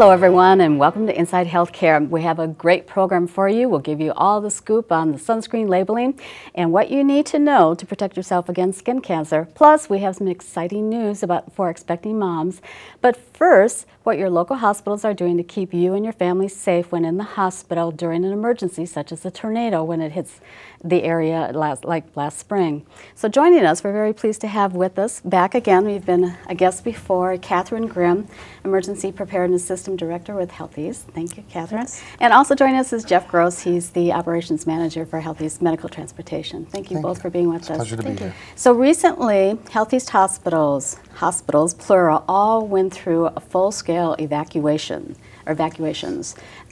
Hello everyone and welcome to Inside Healthcare. We have a great program for you. We'll give you all the scoop on the sunscreen labeling and what you need to know to protect yourself against skin cancer. Plus, we have some exciting news for expecting moms. But first, what your local hospitals are doing to keep you and your family safe when in the hospital during an emergency such as a tornado when it hits the area like last spring. So joining us, we're very pleased to have with us back again. We've been a guest before, Catherine Grimm, Emergency Preparedness System Director with Healthies. Thank you, Catherine. Yes. And also joining us is Jeff Gross. He's the Operations Manager for Healthies Medical Transportation. Thank you both for being with us. Pleasure to be here. So recently, Healthies hospitals, plural, all went through a full-scale evacuations.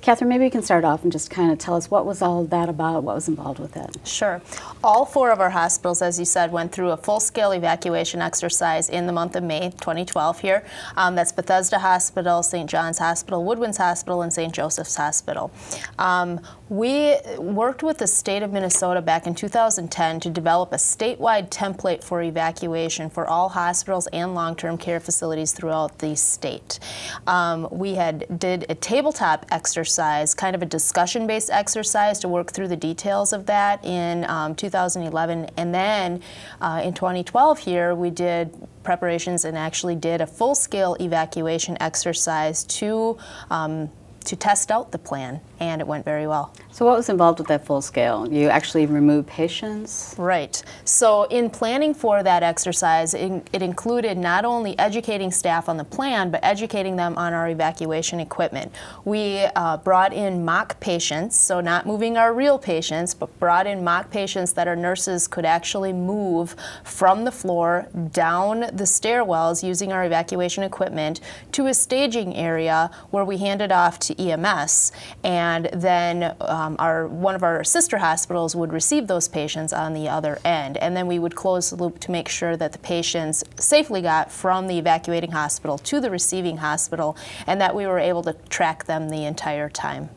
Catherine, maybe you can start off and just kind of tell us what was all that about, what was involved with it. Sure. All four of our hospitals, as you said, went through a full-scale evacuation exercise in the month of May 2012 here. That's Bethesda Hospital, St. John's Hospital, Woodwinds Hospital, and St. Joseph's Hospital. We worked with the state of Minnesota back in 2010 to develop a statewide template for evacuation for all hospitals and long-term care facilities throughout the state. We did a tabletop exercise, kind of a discussion-based exercise to work through the details of that in 2011. And then in 2012 here, we did preparations and actually did a full-scale evacuation exercise to test out the plan, and it went very well. So what was involved with that full scale? You actually removed patients? Right. So in planning for that exercise, it included not only educating staff on the plan, but educating them on our evacuation equipment. We brought in mock patients, so not moving our real patients, but brought in mock patients that our nurses could actually move from the floor down the stairwells using our evacuation equipment to a staging area where we handed off to EMS, and then one of our sister hospitals would receive those patients on the other end, and then we would close the loop to make sure that the patients safely got from the evacuating hospital to the receiving hospital, and that we were able to track them the entire time.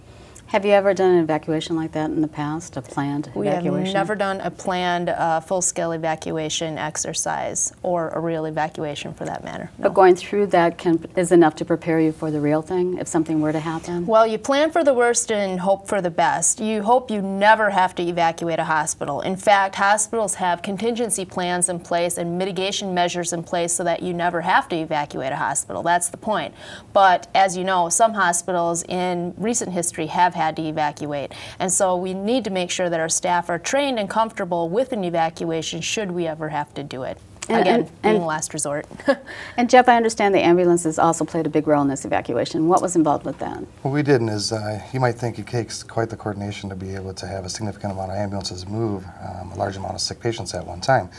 Have you ever done an evacuation like that in the past, a planned evacuation? We have never done a planned full-scale evacuation exercise, or a real evacuation for that matter. No. But going through that is enough to prepare you for the real thing if something were to happen? Well, you plan for the worst and hope for the best. You hope you never have to evacuate a hospital. In fact, hospitals have contingency plans in place and mitigation measures in place so that you never have to evacuate a hospital. That's the point. But as you know, some hospitals in recent history have had to evacuate. And so we need to make sure that our staff are trained and comfortable with an evacuation should we ever have to do it. Again, being last resort. And Jeff, I understand the ambulances also played a big role in this evacuation. What was involved with that? What we did is, you might think it takes quite the coordination to be able to have a significant amount of ambulances move a large amount of sick patients at one time.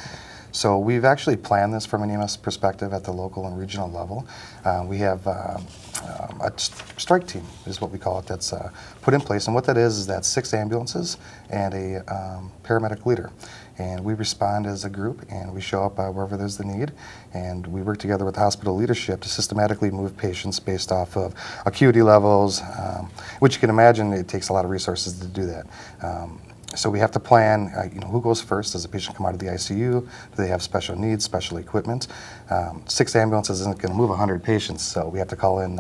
So we've actually planned this from an EMS perspective at the local and regional level. We have a strike team, is what we call it, that's put in place. And what that is that 6 ambulances and a paramedic leader. And we respond as a group, and we show up wherever there's the need. And we work together with hospital leadership to systematically move patients based off of acuity levels, which you can imagine it takes a lot of resources to do that. So we have to plan, who goes first? Does the patient come out of the ICU? Do they have special needs, special equipment? 6 ambulances isn't going to move 100 patients, so we have to call in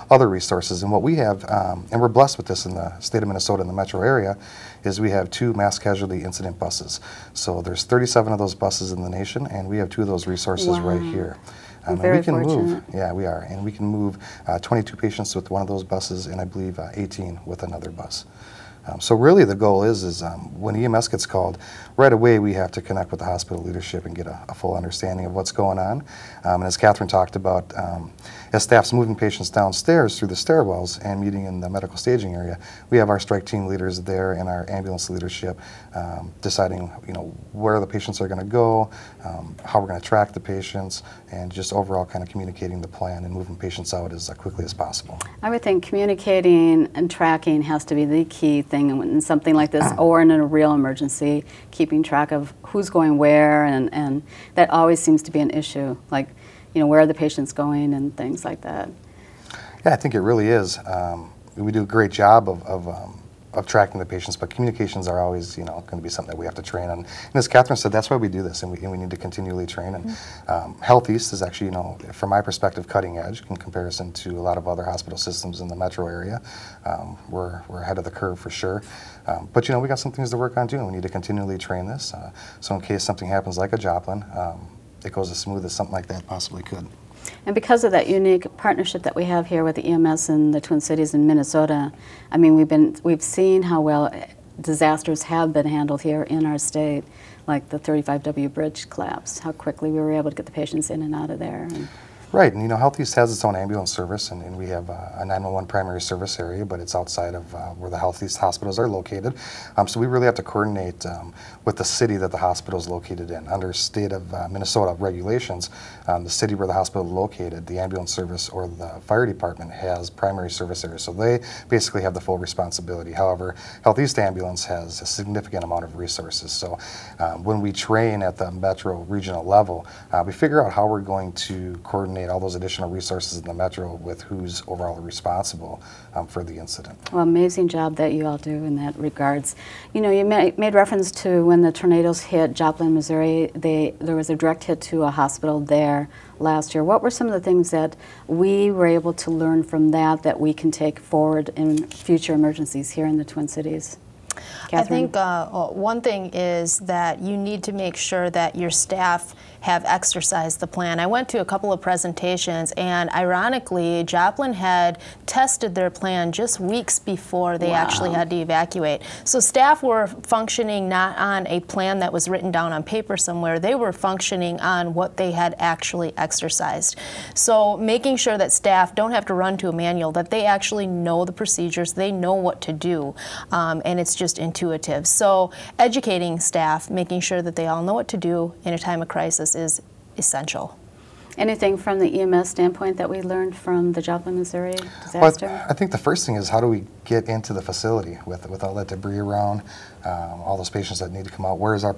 other resources. And what we have, and we're blessed with this in the state of Minnesota in the metro area, is we have 2 mass casualty incident buses. So there's 37 of those buses in the nation, and we have 2 of those resources right here. And we can move, yeah, we are, and we can move 22 patients with one of those buses, and I believe 18 with another bus. So really the goal is when EMS gets called, right away we have to connect with the hospital leadership and get a full understanding of what's going on. And as Catherine talked about, as staff's moving patients downstairs through the stairwells and meeting in the medical staging area, we have our strike team leaders there and our ambulance leadership deciding where the patients are going to go, how we're going to track the patients, and just overall kind of communicating the plan and moving patients out as quickly as possible. I would think communicating and tracking has to be the key thing in something like this, or in a real emergency, keeping track of who's going where, and that always seems to be an issue, like where are the patients going and things like that. Yeah, I think it really is. We do a great job of of tracking the patients, but communications are always, you know, going to be something that we have to train on. And as Catherine said, that's why we do this, and we need to continually train. And Health East is actually, you know, from my perspective, cutting edge in comparison to a lot of other hospital systems in the metro area. We're ahead of the curve for sure. But, you know, we got some things to work on too, and we need to continually train this. So in case something happens like a Joplin, it goes as smooth as something like that possibly could. And because of that unique partnership that we have here with the EMS in the Twin Cities in Minnesota, I mean, we've seen how well disasters have been handled here in our state, like the 35W bridge collapse, how quickly we were able to get the patients in and out of there. Right, and you know, Health East has its own ambulance service, and we have a 911 primary service area, but it's outside of where the Health East hospitals are located. So we really have to coordinate with the city that the hospital is located in. Under state of Minnesota regulations, the city where the hospital is located, the ambulance service or the fire department has primary service areas, so they basically have the full responsibility. However, Health East Ambulance has a significant amount of resources, so when we train at the metro regional level, we figure out how we're going to coordinate all those additional resources in the metro with who's overall responsible for the incident. Well, amazing job that you all do in that regards. You know, you made reference to when the tornadoes hit Joplin, Missouri, there was a direct hit to a hospital there last year. What were some of the things that we were able to learn from that we can take forward in future emergencies here in the Twin Cities? Catherine? I think one thing is that you need to make sure that your staff have exercised the plan. I went to a couple of presentations, and ironically, Joplin had tested their plan just weeks before they actually had to evacuate. So staff were functioning not on a plan that was written down on paper somewhere. They were functioning on what they had actually exercised. So making sure that staff don't have to run to a manual, that they actually know the procedures, they know what to do, and it's just intuitive. So educating staff, making sure that they all know what to do in a time of crisis is essential. Anything from the EMS standpoint that we learned from the Joplin, Missouri disaster? Well, I think the first thing is how do we get into the facility with all that debris around, all those patients that need to come out. Where is our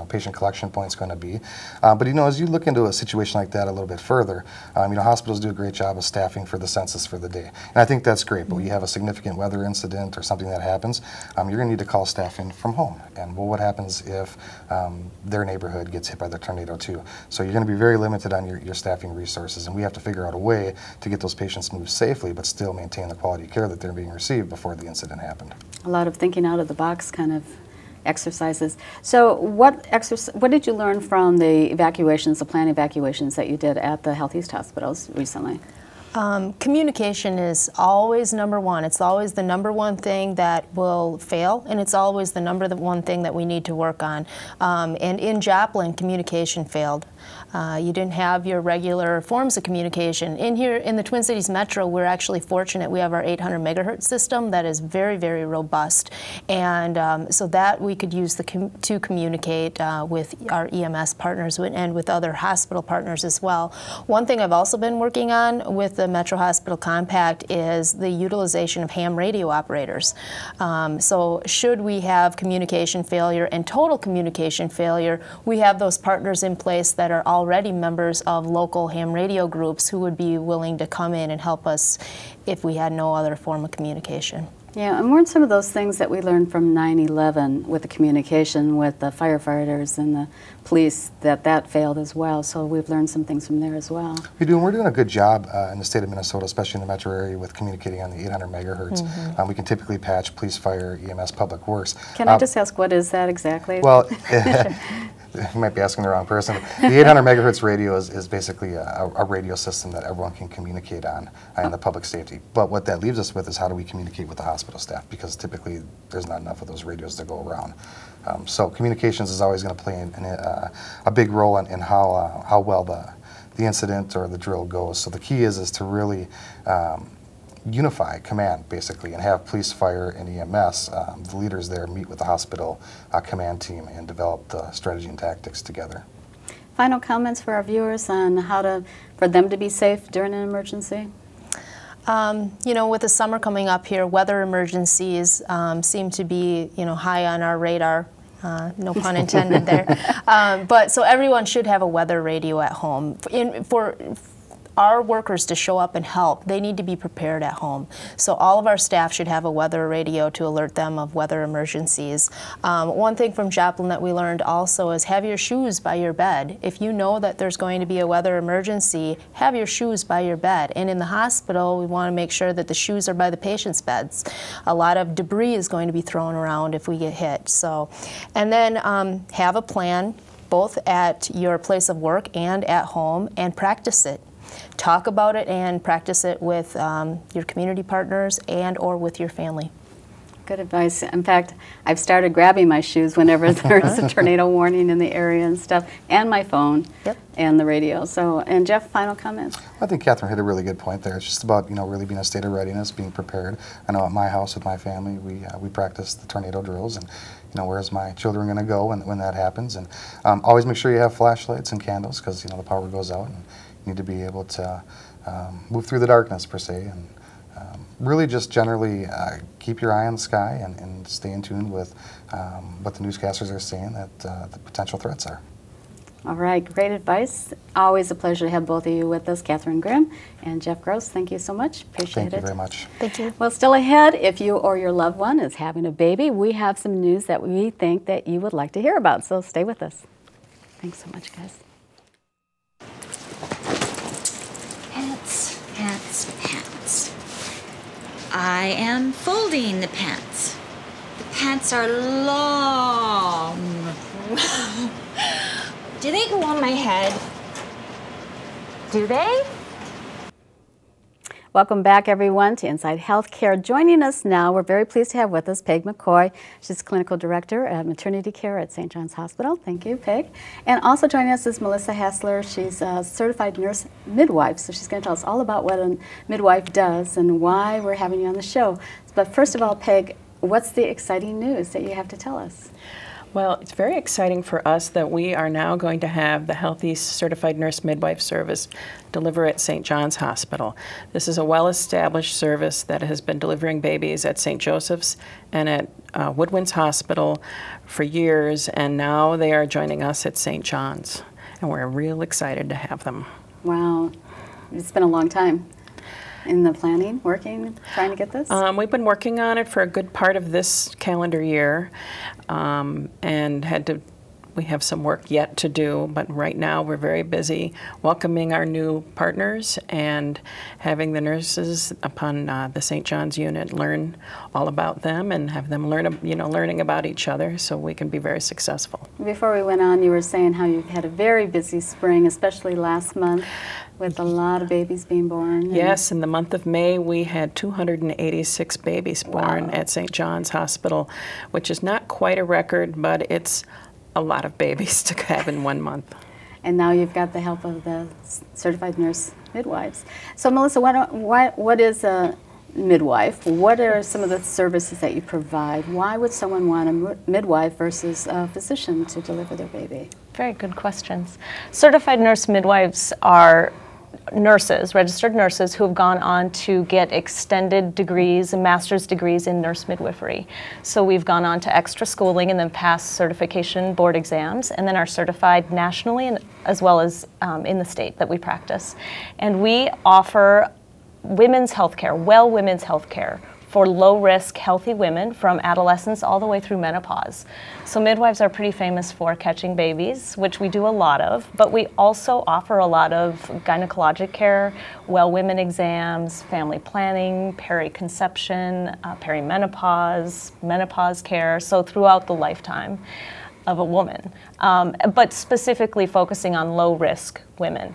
patient collection points going to be? But you know, as you look into a situation like that a little bit further, you know, hospitals do a great job of staffing for the census for the day, and I think that's great. But when you have a significant weather incident or something that happens, you're going to need to call staff in from home. And well, what happens if their neighborhood gets hit by the tornado too? So you're going to be very limited on your staffing resources, and we have to figure out a way to get those patients moved safely, but still maintain the quality of care that they're being received before the incident happened. A lot of thinking out of the box kind of exercises. So what did you learn from the evacuations, the planned evacuations that you did at the Health East hospitals recently? Communication is always number one. It's always the number one thing that will fail, and it's always the number one thing that we need to work on. And in Joplin, communication failed. You didn't have your regular forms of communication. In here, in the Twin Cities Metro, we're actually fortunate. We have our 800 megahertz system that is very, very robust. And so that we could use to communicate with our EMS partners and with other hospital partners as well. One thing I've also been working on with the Metro Hospital Compact is the utilization of ham radio operators. So should we have communication failure and total communication failure, we have those partners in place that are already members of local ham radio groups who would be willing to come in and help us if we had no other form of communication. Yeah, and weren't some of those things that we learned from 9/11 with the communication with the firefighters and the police that failed as well? So we've learned some things from there as well. We do, and we're doing a good job in the state of Minnesota, especially in the metro area, with communicating on the 800 megahertz. Mm-hmm. We can typically patch police, fire, EMS, public works. Can I just ask, what is that exactly? Well, you might be asking the wrong person. The 800 megahertz radio is basically a radio system that everyone can communicate on in the public safety. But what that leaves us with is how do we communicate with the hospital staff, because typically there's not enough of those radios to go around. So communications is always going to play a big role in how well the incident or the drill goes. So the key is to really unify command, basically, and have police, fire, and EMS, the leaders there, meet with the hospital command team and develop the strategy and tactics together. Final comments for our viewers on for them to be safe during an emergency? You know, with the summer coming up here, weather emergencies seem to be, high on our radar. No pun intended there. But so everyone should have a weather radio at home. our workers to show up and help, they need to be prepared at home. So all of our staff should have a weather radio to alert them of weather emergencies. One thing from Joplin that we learned also is have your shoes by your bed. If you know that there's going to be a weather emergency, have your shoes by your bed. And in the hospital, we want to make sure that the shoes are by the patient's beds. A lot of debris is going to be thrown around if we get hit. So, and then have a plan both at your place of work and at home, and practice it. Talk about it and practice it with your community partners and or with your family. Good advice. In fact, I've started grabbing my shoes whenever there's a tornado warning in the area and stuff, and my phone. Yep. And the radio. So, and Jeff, final comments? I think Catherine hit a really good point there. It's just about, you know, really being in a state of readiness, being prepared. I know at my house with my family, we practice the tornado drills, and you know, where's my children going to go when that happens? And always make sure you have flashlights and candles, because you know the power goes out, and you need to be able to move through the darkness per se, and really just generally keep your eye on the sky and stay in tune with what the newscasters are saying that the potential threats are. All right, great advice. Always a pleasure to have both of you with us, Catherine Grimm and Jeff Gross. Thank you so much. Appreciate it. Thank you very much. Thank you. Well, still ahead, if you or your loved one is having a baby, we have some news that we think that you would like to hear about. So stay with us. Thanks so much, guys. Pants, pants, pants. I am folding the pants. The pants are long. Do they go on my head? Do they? Welcome back, everyone, to Inside Healthcare. Joining us now, we're very pleased to have with us Peg McCoy. She's Clinical Director at Maternity Care at St. John's Hospital. Thank you, Peg. And also joining us is Melissa Hassler. She's a certified nurse midwife, so she's going to tell us all about what a midwife does and why we're having you on the show. But first of all, Peg, what's the exciting news that you have to tell us? Well, it's very exciting for us that we are now going to have the Healthy Certified Nurse Midwife service deliver at St. John's Hospital. This is a well-established service that has been delivering babies at St. Joseph's and at Woodwinds Hospital for years, and now they are joining us at St. John's, and we're real excited to have them. Wow, it's been a long time. In the planning, working, trying to get this? We've been working on it for a good part of this calendar year, and we have some work yet to do, but right now we're very busy welcoming our new partners and having the nurses upon the St. John's unit learn all about them and have them learning about each other so we can be very successful. Before we went on, you were saying how you've had a very busy spring, especially last month, with a lot of babies being born. Yes, in the month of May we had 286 babies born at St. John's Hospital, which is not quite a record, but it's a lot of babies to have in 1 month. And now you've got the help of the certified nurse midwives. So Melissa, what is a midwife? What are some of the services that you provide? Why would someone want a midwife versus a physician to deliver their baby? Very good questions. Certified nurse midwives are nurses, registered nurses, who have gone on to get extended degrees and master's degrees in nurse midwifery. So we've gone on to extra schooling and then passed certification board exams, and then are certified nationally and as well as in the state that we practice. And we offer women's health care, women's health care for low-risk, healthy women from adolescence all the way through menopause. So midwives are pretty famous for catching babies, which we do a lot of, but we also offer a lot of gynecologic care, women exams, family planning, periconception, perimenopause, menopause care, so throughout the lifetime of a woman, but specifically focusing on low-risk women.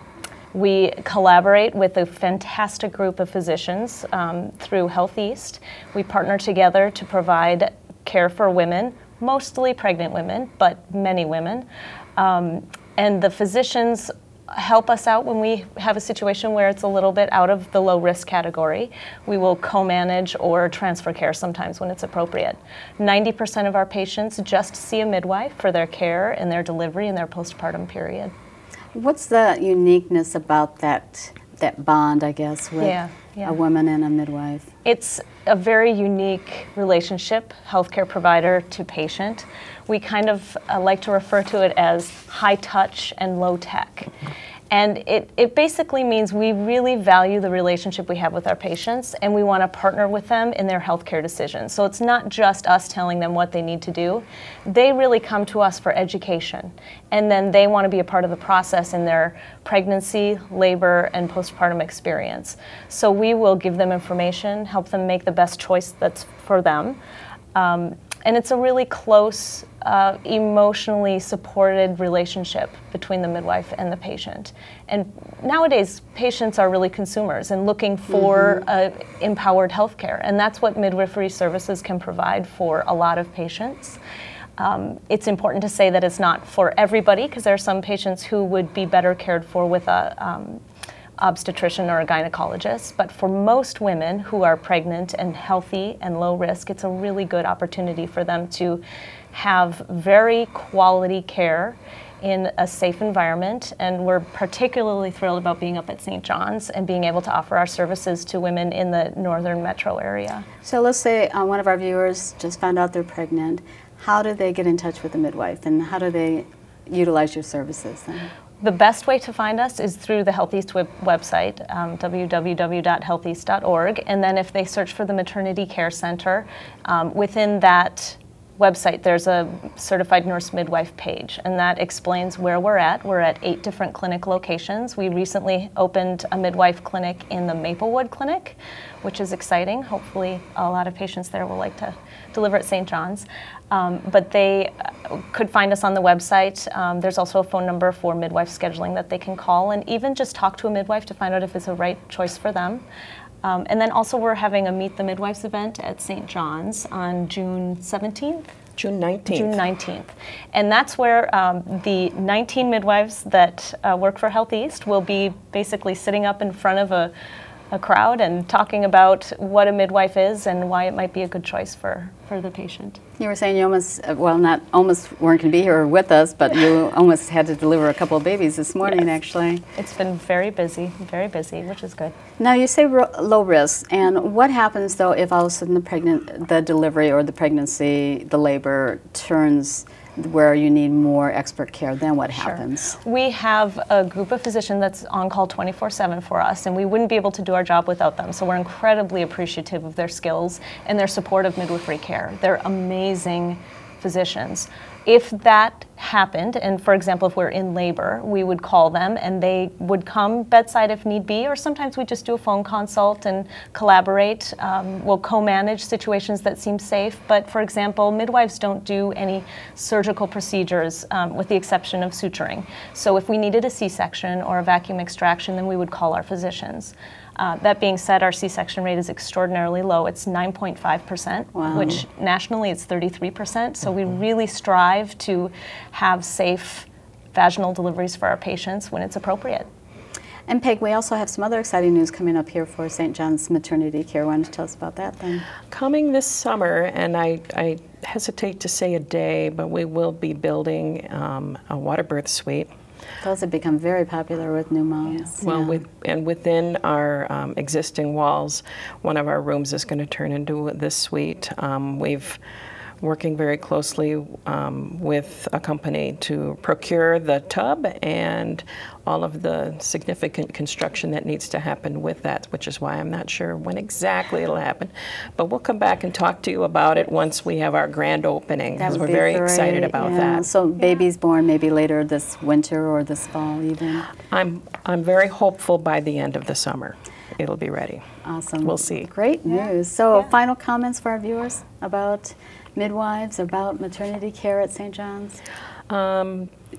We collaborate with a fantastic group of physicians through Health East. We partner together to provide care for women, mostly pregnant women, but many women. And the physicians help us out when we have a situation where it's a little bit out of the low risk category. We will co-manage or transfer care sometimes when it's appropriate. 90% of our patients just see a midwife for their care and their delivery and their postpartum period. What's the uniqueness about that bond, I guess, with a woman and a midwife? It's a very unique relationship, healthcare provider to patient. We kind of like to refer to it as high touch and low tech. And it basically means we really value the relationship we have with our patients, and we want to partner with them in their healthcare decisions. So it's not just us telling them what they need to do. They really come to us for education, and then they want to be a part of the process in their pregnancy, labor, and postpartum experience. So we will give them information, help them make the best choice that's for them. And it's a really close, emotionally supported relationship between the midwife and the patient. And nowadays, patients are really consumers and looking for empowered healthcare. And that's what midwifery services can provide for a lot of patients. It's important to say that it's not for everybody, because there are some patients who would be better cared for with a obstetrician or a gynecologist, but for most women who are pregnant and healthy and low risk, it's a really good opportunity for them to have very quality care in a safe environment. And we're particularly thrilled about being up at St. John's and being able to offer our services to women in the northern metro area. So let's say one of our viewers just found out they're pregnant. How do they get in touch with the midwife, and how do they utilize your services then? The best way to find us is through the Health East website, www.healtheast.org. And then if they search for the Maternity Care Center, within that website there's a certified nurse midwife page, and that explains where we're at. We're at 8 different clinic locations. We recently opened a midwife clinic in the Maplewood Clinic, which is exciting. Hopefully a lot of patients there will like to deliver at St. John's. But they could find us on the website. There's also a phone number for midwife scheduling that they can call, and even just talk to a midwife to find out if it's a right choice for them. And then also we're having a Meet the Midwives event at St. John's on June 17th? June 19th. June 19th. And that's where the 19 midwives that work for Health East will be basically sitting up in front of a crowd and talking about what a midwife is and why it might be a good choice for the patient. You were saying you almost, well, not almost weren't going to be here with us, but you almost had to deliver a couple of babies this morning, Yes. actually. It's been very busy, which is good. Now, you say low risk, and what happens, though, if all of a sudden the delivery or the pregnancy, the labor turns where you need more expert care? Then what happens? Sure. We have a group of physicians that's on call 24/7 for us, and we wouldn't be able to do our job without them. So we're incredibly appreciative of their skills and their support of midwifery care. They're amazing physicians. If that happened, and for example, if we're in labor, we would call them and they would come bedside if need be, or sometimes we just do a phone consult and collaborate. We'll co-manage situations that seem safe, but for example, midwives don't do any surgical procedures with the exception of suturing. So if we needed a C-section or a vacuum extraction, then we would call our physicians. That being said, our C-section rate is extraordinarily low. It's 9.5%, Wow. which nationally it's 33%. So we really strive to have safe vaginal deliveries for our patients when it's appropriate. And Peg, we also have some other exciting news coming up here for St. John's Maternity Care. Why don't you tell us about that then? Coming this summer, and I hesitate to say a day, but we will be building a water birth suite. Those have become very popular with new moms. Well, Yeah. within our existing walls, one of our rooms is going to turn into this suite. We've working very closely with a company to procure the tub and all of the significant construction that needs to happen with that, which is why I'm not sure when exactly it'll happen. But we'll come back and talk to you about it once we have our grand opening, because we're very excited about that. So baby's born maybe later this winter or this fall even. I'm very hopeful by the end of the summer it'll be ready. Awesome. We'll see. Great news. So final comments for our viewers about midwives, about maternity care at St. John's?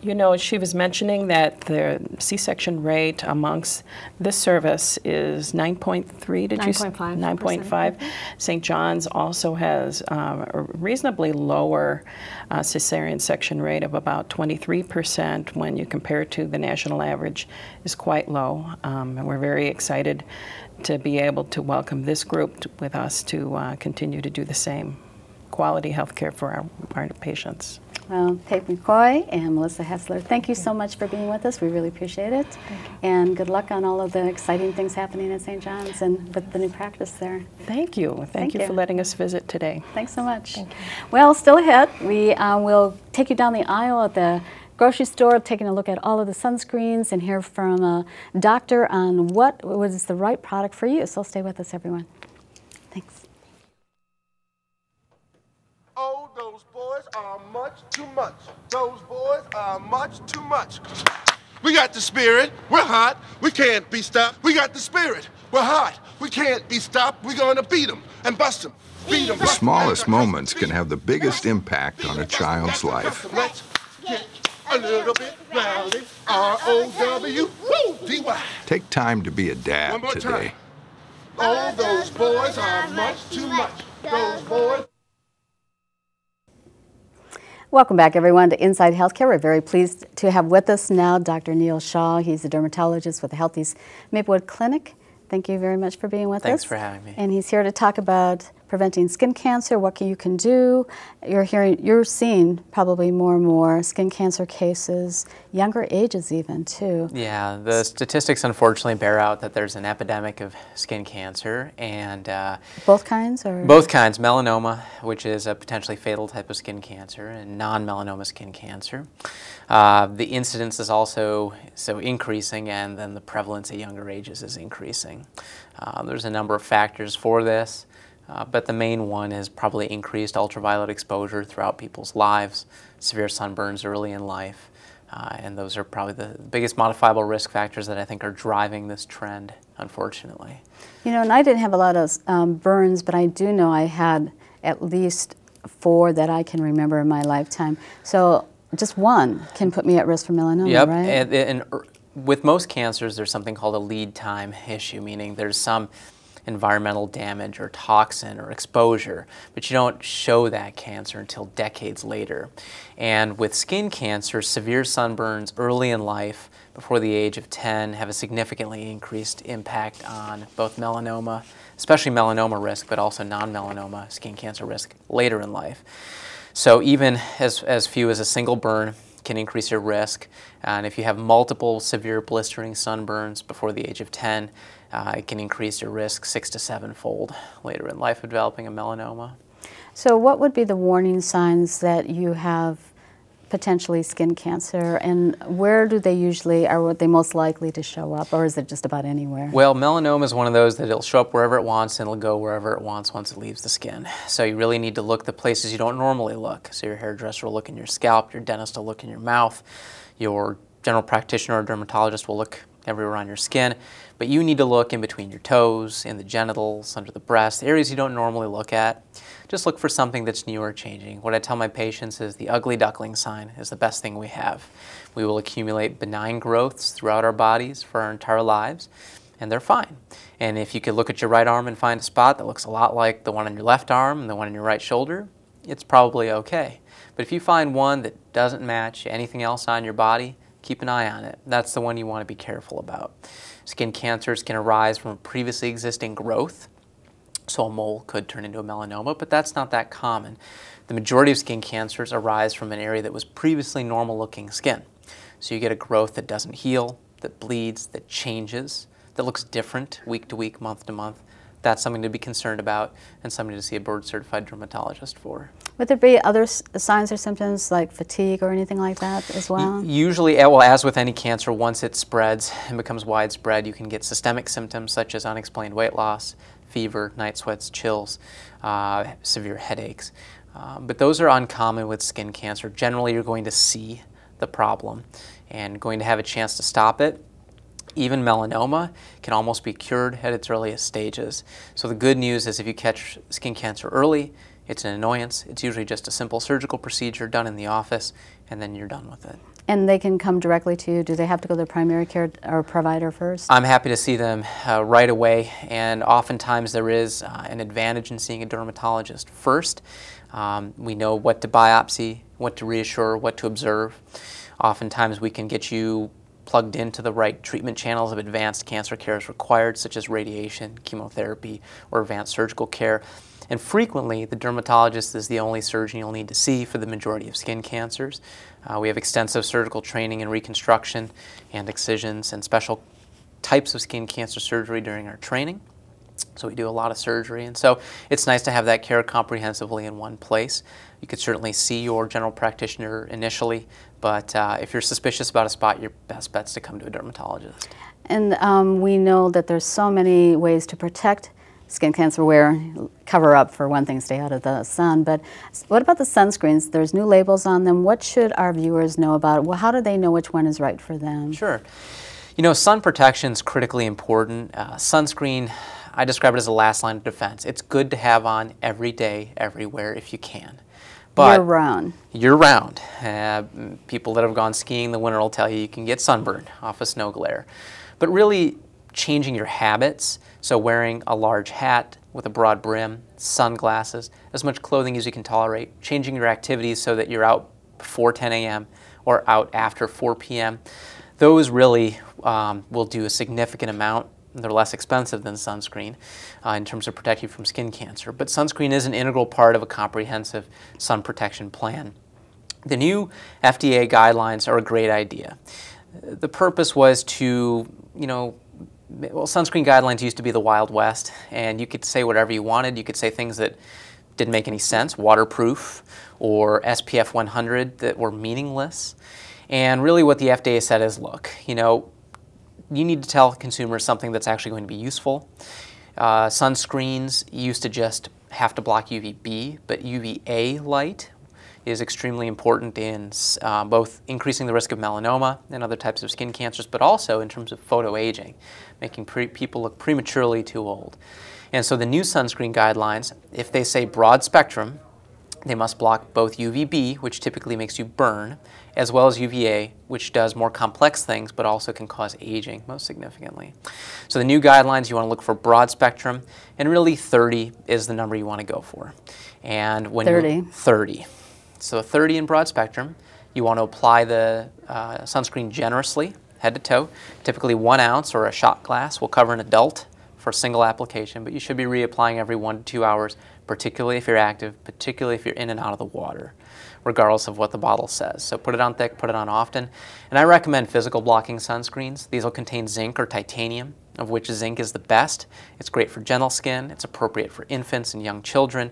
You know, she was mentioning that the C-section rate amongst this service is 9.3, did you say? 9.5%. 9.5. St. John's also has a reasonably lower cesarean section rate of about 23% when you compare it to the national average is quite low. And we're very excited to be able to welcome this group with us to continue to do the same quality health care for our patients. Well, Peg McCoy and Melissa Hessler, thank you so much for being with us. We really appreciate it. Thank you. And good luck on all of the exciting things happening at St. John's and with the new practice there. Thank you. Thank you for letting us visit today. Thanks so much. Thank you. Well, still ahead, we will take you down the aisle at the grocery store, taking a look at all of the sunscreens and hear from a doctor on what was the right product for you. So stay with us, everyone. Thanks. Oh, those boys are much too much. Those boys are much too much. We got the spirit. We're hot. We can't be stopped. We got the spirit. We're hot. We can't be stopped. We're gonna beat them and bust them. Beat them. The smallest moments can have the biggest impact on a child's life. Let's get a little bit rowdy. R-O-W-D-Y. Take time to be a One dad more time. today. Oh, those boys are much too much. Those boys. Welcome back, everyone, to Inside Healthcare. We're very pleased to have with us now Dr. Neil Shaw. He's a dermatologist with the Healthy's Maplewood Clinic. Thank you very much for being with us. Thanks for having me. And he's here to talk about preventing skin cancer, what you can do. You're seeing probably more and more skin cancer cases, younger ages even, too. Yeah, the statistics unfortunately bear out that there's an epidemic of skin cancer, and Both kinds, or? both kinds, melanoma, which is a potentially fatal type of skin cancer, and non-melanoma skin cancer. The incidence is also increasing, and then the prevalence at younger ages is increasing. There's a number of factors for this. But the main one is probably increased ultraviolet exposure throughout people's lives, severe sunburns early in life, and those are probably the biggest modifiable risk factors that I think are driving this trend, unfortunately. You know, and I didn't have a lot of burns, but I do know I had at least 4 that I can remember in my lifetime. So just one can put me at risk for melanoma, right? And with most cancers, there's something called a lead time issue, meaning there's some environmental damage or toxin or exposure, but you don't show that cancer until decades later. And with skin cancer, severe sunburns early in life, before the age of 10, have a significantly increased impact on both melanoma, especially melanoma risk, but also non-melanoma skin cancer risk later in life. So even as few as a single burn can increase your risk, and if you have multiple severe blistering sunburns before the age of 10, it can increase your risk 6 to 7-fold later in life of developing a melanoma. So what would be the warning signs that you have potentially skin cancer, and where do they usually, are they most likely to show up, or is it just about anywhere? Well, melanoma is one of those that it'll show up wherever it wants, and it'll go wherever it wants once it leaves the skin. So you really need to look the places you don't normally look. So your hairdresser will look in your scalp, your dentist will look in your mouth, your general practitioner or dermatologist will look everywhere on your skin, but you need to look in between your toes, in the genitals, under the breast, areas you don't normally look at. Just look for something that's new or changing. What I tell my patients is the ugly duckling sign is the best thing we have. We will accumulate benign growths throughout our bodies for our entire lives, and they're fine. And if you could look at your right arm and find a spot that looks a lot like the one on your left arm and the one on your right shoulder, it's probably okay. But if you find one that doesn't match anything else on your body, keep an eye on it. That's the one you want to be careful about. Skin cancers can arise from a previously existing growth, so a mole could turn into a melanoma, but that's not that common. The majority of skin cancers arise from an area that was previously normal-looking skin. So you get a growth that doesn't heal, that bleeds, that changes, that looks different week to week, month to month. That's something to be concerned about and something to see a board-certified dermatologist for. Would there be other signs or symptoms like fatigue or anything like that as well? Usually, well, as with any cancer, once it spreads and becomes widespread, you can get systemic symptoms such as unexplained weight loss, fever, night sweats, chills, severe headaches. But those are uncommon with skin cancer. Generally, you're going to see the problem and going to have a chance to stop it. Even melanoma can almost be cured at its earliest stages. So the good news is if you catch skin cancer early, it's an annoyance. It's usually just a simple surgical procedure done in the office, and then you're done with it. And they can come directly to you? Do they have to go to their primary care or provider first? I'm happy to see them right away, and oftentimes there is an advantage in seeing a dermatologist first. We know what to biopsy, what to reassure, what to observe. Oftentimes we can get you plugged into the right treatment channels of advanced cancer care as required, such as radiation, chemotherapy, or advanced surgical care. And frequently, the dermatologist is the only surgeon you'll need to see for the majority of skin cancers. We have extensive surgical training in reconstruction and excisions and special types of skin cancer surgery during our training. So we do a lot of surgery, and so it's nice to have that care comprehensively in one place. You could certainly see your general practitioner initially, But if you're suspicious about a spot, your best bet's to come to a dermatologist. And we know that there's so many ways to protect skin cancer wear. Cover up, for one thing, stay out of the sun. But what about the sunscreens? There's new labels on them. What should our viewers know about it? Well, how do they know which one is right for them? Sure. You know, sun protection is critically important. Sunscreen, I describe it as a last line of defense. It's good to have on every day, everywhere, if you can. But year-round. Year-round. People that have gone skiing in the winter will tell you can get sunburn off of snow glare. But really changing your habits, so wearing a large hat with a broad brim, sunglasses, as much clothing as you can tolerate, changing your activities so that you're out before 10 a.m. or out after 4 p.m. Those really will do a significant amount. They're less expensive than sunscreen in terms of protecting you from skin cancer. But sunscreen is an integral part of a comprehensive sun protection plan. The new FDA guidelines are a great idea. The purpose was to, well, sunscreen guidelines used to be the Wild West, and you could say whatever you wanted. You could say things that didn't make any sense, waterproof or SPF 100, that were meaningless. And really what the FDA said is, look, you need to tell consumers something that's actually going to be useful. Sunscreens used to just have to block UVB, but UVA light is extremely important in both increasing the risk of melanoma and other types of skin cancers, but also in terms of photoaging, making people look prematurely too old. And so the new sunscreen guidelines, if they say broad spectrum, they must block both UVB, which typically makes you burn, as well as UVA, which does more complex things but also can cause aging most significantly. So the new guidelines, you want to look for broad spectrum, and really 30 is the number you want to go for. And when 30. So 30 in broad spectrum, you want to apply the sunscreen generously, head to toe. Typically 1 ounce or a shot glass will cover an adult for a single application, but you should be reapplying every 1 to 2 hours, particularly if you're active, particularly if you're in and out of the water, regardless of what the bottle says. So put it on thick, put it on often. And I recommend physical blocking sunscreens. These will contain zinc or titanium, of which zinc is the best. It's great for gentle skin. It's appropriate for infants and young children.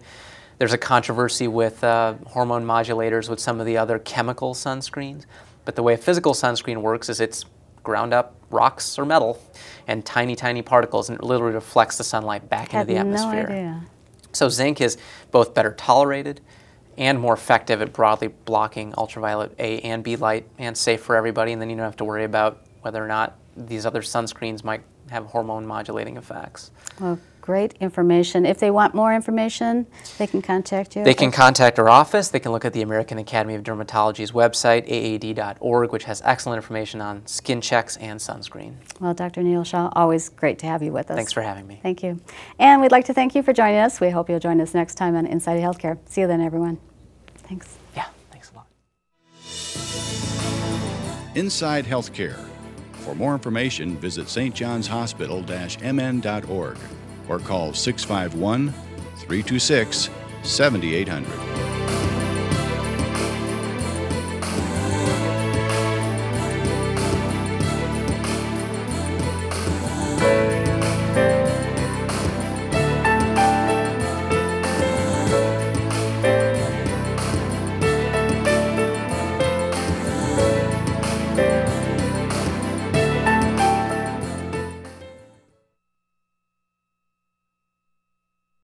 There's a controversy with hormone modulators with some of the other chemical sunscreens. But the way a physical sunscreen works is it's ground up rocks or metal and tiny, tiny particles, and it literally reflects the sunlight back into the atmosphere. No idea. So zinc is both better tolerated and more effective at broadly blocking ultraviolet A and B light, and safe for everybody, and then you don't have to worry about whether or not these other sunscreens might have hormone modulating effects. Well, great information. If they want more information, they can contact you? They can contact our office. They can look at the American Academy of Dermatology's website, aad.org, which has excellent information on skin checks and sunscreen. Well, Dr. Neil Shaw, always great to have you with us. Thanks for having me. Thank you. And we'd like to thank you for joining us. We hope you'll join us next time on Inside Healthcare. See you then, everyone. Thanks. Yeah, thanks a lot. Inside Healthcare. For more information, visit stjohnshospital-mn.org or call 651-326-7800.